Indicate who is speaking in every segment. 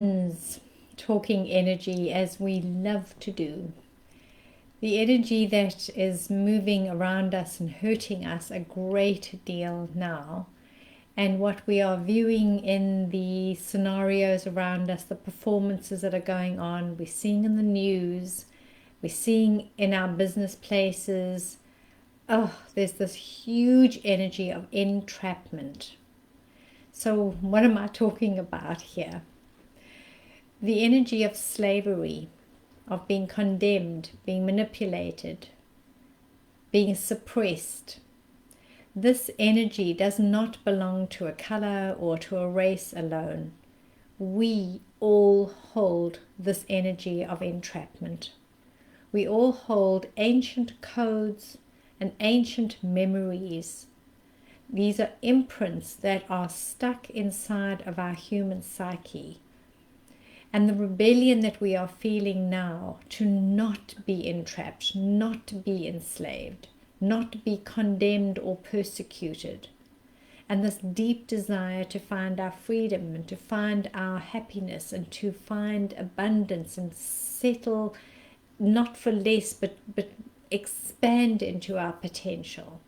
Speaker 1: Talking energy as we love to do. The energy that is moving around us and hurting us a great deal now, and what we are viewing in the scenarios around us, the performances that are going on, we're seeing in the news, we're seeing in our business places. Oh, there's this huge energy of entrapment. So, what am I talking about here? The energy of slavery, of being condemned, being manipulated, being suppressed. This energy does not belong to a color or to a race alone. We all hold this energy of entrapment. We all hold ancient codes and ancient memories. These are imprints that are stuck inside of our human psyche. And the rebellion that we are feeling now to not be entrapped, not to be enslaved, not to be condemned or persecuted. And this deep desire to find our freedom and to find our happiness and to find abundance and settle not for less but expand into our potential.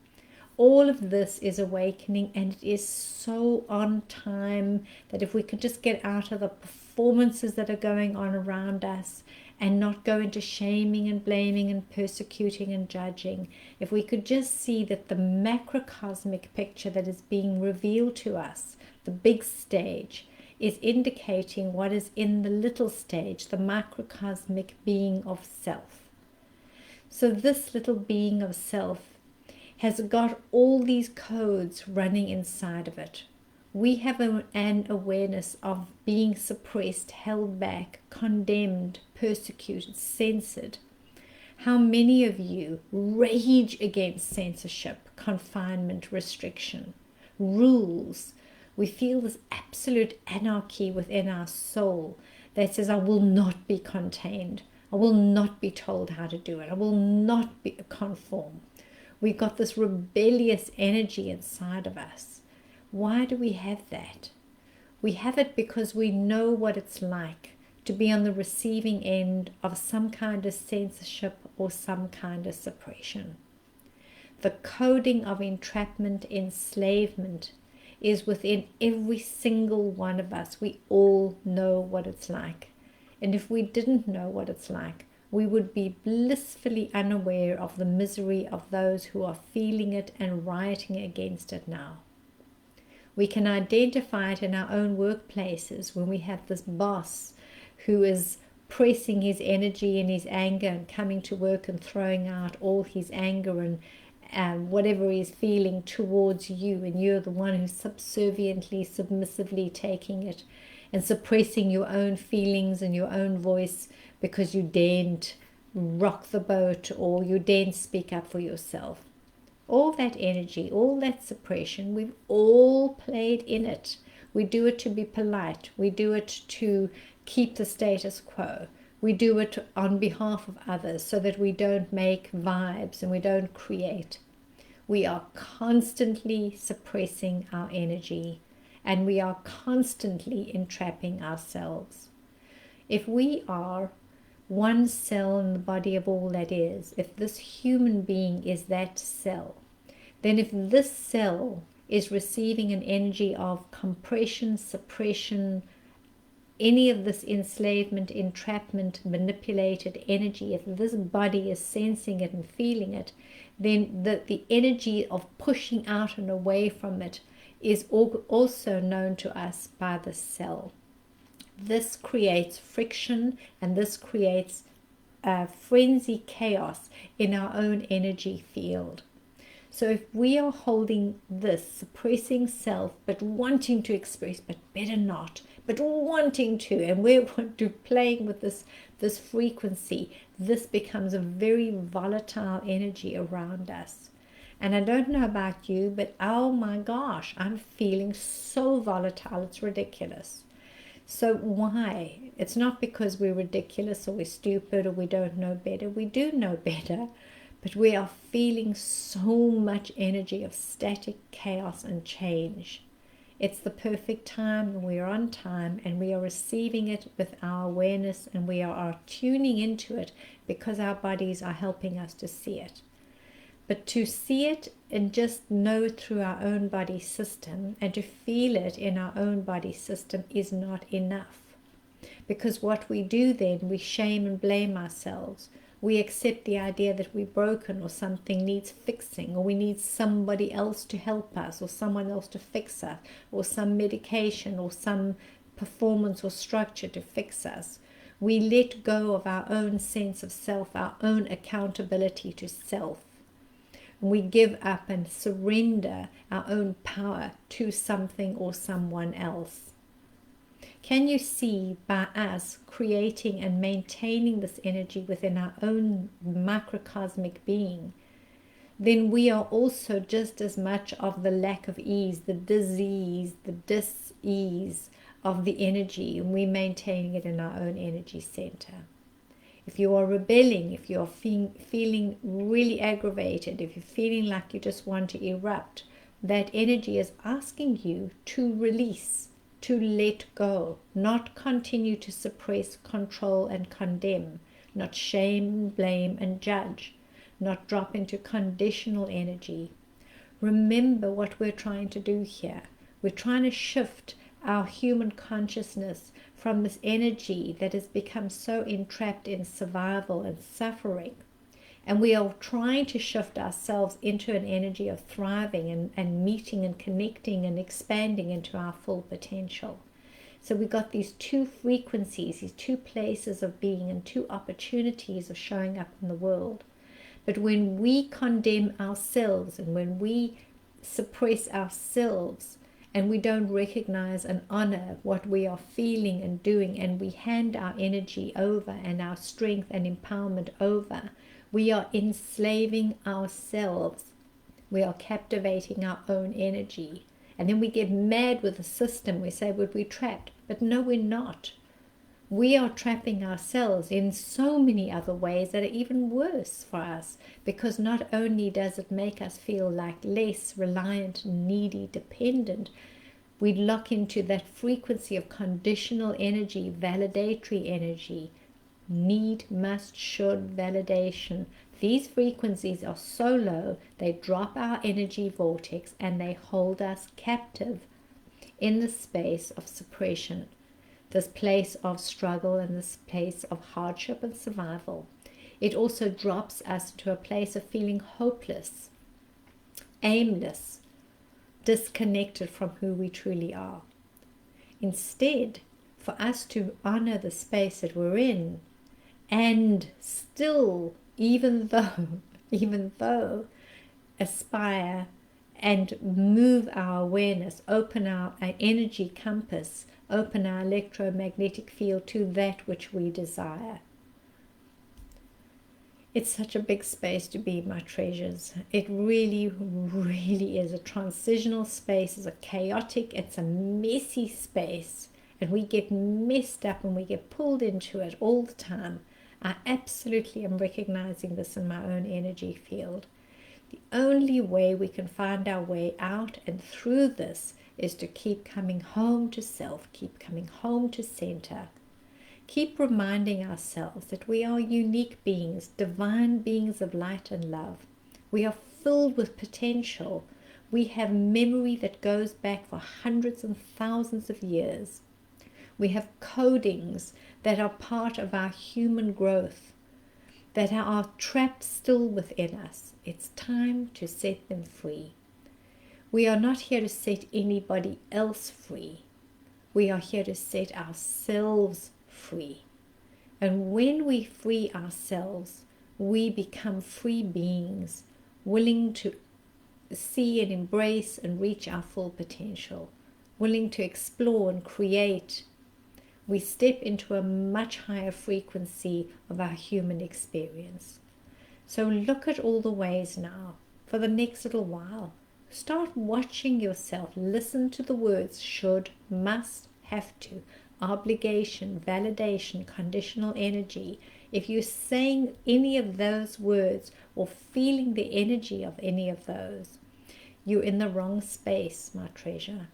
Speaker 1: All of this is awakening, and it is so on time that if we could just get out of the performances that are going on around us and not go into shaming and blaming and persecuting and judging, if we could just see that the macrocosmic picture that is being revealed to us, the big stage, is indicating what is in the little stage, the microcosmic being of self. So this little being of self has got all these codes running inside of it. We have an awareness of being suppressed, held back, condemned, persecuted, censored. How many of you rage against censorship, confinement, restriction, rules? We feel this absolute anarchy within our soul that says, I will not be contained. I will not be told how to do it. I will not be conform. We've got this rebellious energy inside of us. Why do we have that? We have it because we know what it's like to be on the receiving end of some kind of censorship or some kind of suppression. The coding of entrapment, enslavement is within every single one of us. We all know what it's like. And if we didn't know what it's like, we would be blissfully unaware of the misery of those who are feeling it and rioting against it now. We can identify it in our own workplaces when we have this boss who is pressing his energy and his anger and coming to work and throwing out all his anger and whatever he's feeling towards you, and you're the one who's subserviently, submissively taking it and suppressing your own feelings and your own voice because you daren't rock the boat or you daren't speak up for yourself. All that energy, all that suppression, we've all played in it. We do it to be polite. We do it to keep the status quo. We do it on behalf of others so that we don't make vibes and we don't create. We are constantly suppressing our energy, and we are constantly entrapping ourselves. If we are one cell in the body of all that is, if this human being is that cell, then if this cell is receiving an energy of compression, suppression, any of this enslavement, entrapment, manipulated energy, if this body is sensing it and feeling it, then the energy of pushing out and away from it is also known to us by the cell. This creates friction, and this creates frenzy, chaos in our own energy field. So if we are holding this suppressing self but wanting to express, but better not, but wanting to, and we're playing with this frequency, this becomes a very volatile energy around us. And I don't know about you, but oh my gosh, I'm feeling so volatile, it's ridiculous. So why? It's not because we're ridiculous or we're stupid or we don't know better. We do know better, but we are feeling so much energy of static chaos and change. It's the perfect time, and we are on time, and we are receiving it with our awareness, and we are tuning into it because our bodies are helping us to see it. But to see it and just know it through our own body system and to feel it in our own body system is not enough. Because what we do then, we shame and blame ourselves. We accept the idea that we're broken or something needs fixing, or we need somebody else to help us, or someone else to fix us, or some medication or some performance or structure to fix us. We let go of our own sense of self, our own accountability to self. We give up and surrender our own power to something or someone else. Can you see, by us creating and maintaining this energy within our own microcosmic being, then we are also just as much of the lack of ease, the disease, the dis-ease of the energy, and we're maintaining it in our own energy center. If you are rebelling, if you're feeling really aggravated, if you're feeling like you just want to erupt, that energy is asking you to release, to let go, not continue to suppress, control, and condemn, not shame, blame, and judge, not drop into conditional energy. Remember what we're trying to do here. We're trying to shift our human consciousness from this energy that has become so entrapped in survival and suffering. And we are trying to shift ourselves into an energy of thriving and meeting and connecting and expanding into our full potential. So we've got these two frequencies, these two places of being and two opportunities of showing up in the world. But when we condemn ourselves and when we suppress ourselves, and we don't recognize and honor what we are feeling and doing, and we hand our energy over and our strength and empowerment over, we are enslaving ourselves. We are captivating our own energy. And then we get mad with the system. We say, but we're trapped. But no, we're not. We are trapping ourselves in so many other ways that are even worse for us, because not only does it make us feel like less reliant, needy, dependent, we lock into that frequency of conditional energy, validatory energy, need, must, should, validation. These frequencies are so low, they drop our energy vortex and they hold us captive in the space of suppression, this place of struggle and this place of hardship and survival. It also drops us into a place of feeling hopeless, aimless, disconnected from who we truly are. Instead, for us to honor the space that we're in, and still, even though, aspire and move our awareness, open our energy compass, open our electromagnetic field to that which we desire. It's such a big space to be, my treasures. It really, really is a transitional space. It's a chaotic, it's a messy space. And we get messed up and we get pulled into it all the time. I absolutely am recognizing this in my own energy field. The only way we can find our way out and through this is to keep coming home to self, keep coming home to center. Keep reminding ourselves that we are unique beings, divine beings of light and love. We are filled with potential. We have memory that goes back for hundreds and thousands of years. We have codings that are part of our human growth, that are trapped still within us. It's time to set them free. We are not here to set anybody else free. We are here to set ourselves free. And when we free ourselves, we become free beings, willing to see and embrace and reach our full potential, willing to explore and create. We step into a much higher frequency of our human experience. So look at all the ways now, for the next little while. Start watching yourself. Listen to the words should, must, have to, obligation, validation, conditional energy. If you're saying any of those words or feeling the energy of any of those, you're in the wrong space, my treasure.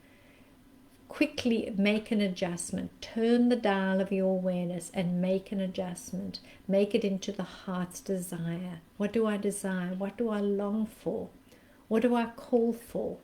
Speaker 1: quickly make an adjustment. Turn the dial of your awareness and make an adjustment. Make it into the heart's desire. What do I desire? What do I long for? What do I call for?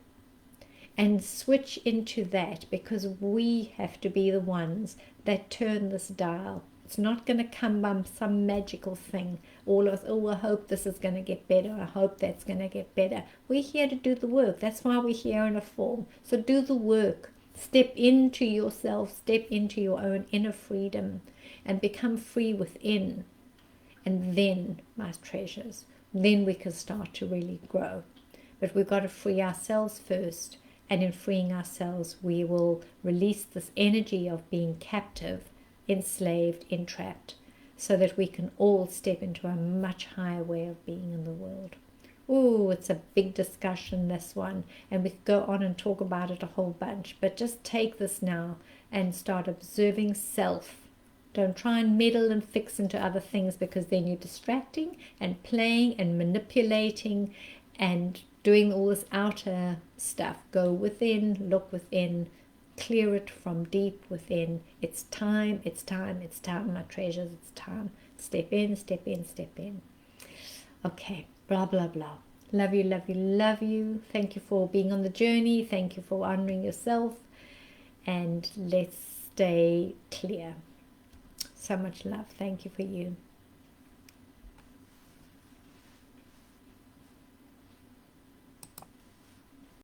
Speaker 1: And switch into that, because we have to be the ones that turn this dial. It's not going to come by some magical thing. All of us, oh, I hope this is going to get better. I hope that's going to get better. We're here to do the work. That's why we're here in a form. So do the work. Step into yourself. Step into your own inner freedom and become free within. And then, my treasures, then we can start to really grow. But we've got to free ourselves first. And in freeing ourselves, we will release this energy of being captive, enslaved, entrapped, so that we can all step into a much higher way of being in the world. Ooh, it's a big discussion, this one, and we could go on and talk about it a whole bunch, but just take this now and start observing self. Don't try and meddle and fix into other things, because then you're distracting and playing and manipulating and doing all this outer stuff. Go within, look within, clear it from deep within. It's time, it's time, it's time, my treasures, it's time. Step in, step in, step in. Okay, blah, blah, blah. Love you, love you, love you. Thank you for being on the journey. Thank you for honoring yourself. And let's stay clear. So much love. Thank you for you.